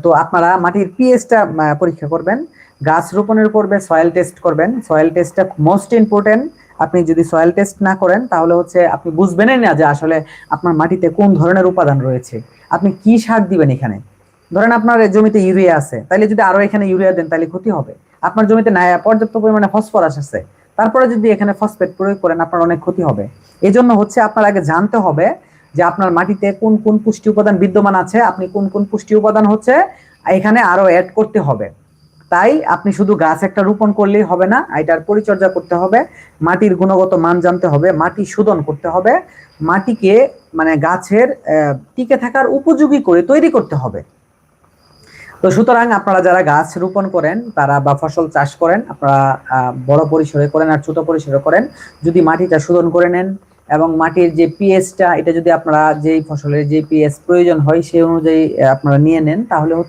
তো আপনারা মাটির পিএইচটা পরীক্ষা করবেন। গাছ রোপণের পূর্বে সয়েল টেস্ট করবেন। সয়েল টেস্টটা মোস্ট ইম্পর্টেন্ট। আপনি যদি সয়েল টেস্ট না করেন তাহলে হচ্ছে আপনি বুঝবেনই না যে আসলে আপনার মাটিতে কোন ধরনের উপাদান রয়েছে। আপনি কি সার দিবেন এখানে। ধরেন আপনার জমিতে ইউরিয়া আছে, তাহলে যদি আরো এখানে ইউরিয়া দেন তাহলে ক্ষতি হবে। আপনার জমিতে না পর্যাপ্ত পরিমাণে ফসফরাস আছে, তারপরে যদি এখানে ফসফেট প্রয়োগ করেন আপনার অনেক ক্ষতি হবে। এই জন্য হচ্ছে আপনার আগে জানতে হবে যে আপনার মাটিতে কোন কোন পুষ্টি উপাদান বিদ্যমান আছে, আপনি কোন কোন পুষ্টি উপাদান হচ্ছে এখানে আরো অ্যাড করতে হবে। তাই আপনি শুধু গাছ একটা রোপণ করলেই হবে না, এটার পরিচর্যা করতে হবে, মাটির গুণগত মান জানতে হবে, মাটি শোধন করতে হবে, মাটিকে মানে গাছের টিকে থাকার উপযোগী করে তৈরি করতে হবে। তো সুতরাং আপনারা যারা গাছ রোপণ করেন তারা বা ফসল চাষ করেন, আপনারা বড় পরিসরে করেন আর ছোট পরিসরে করেন, যদি মাটিটা শোধন করে নেন এবং মাটির যে পিএইচটা এটা যদি আপনারা যেই ফসলের যে পিএইচ প্রয়োজন হয় সেই অনুযায়ী আপনারা নিয়ে নেন, তাহলে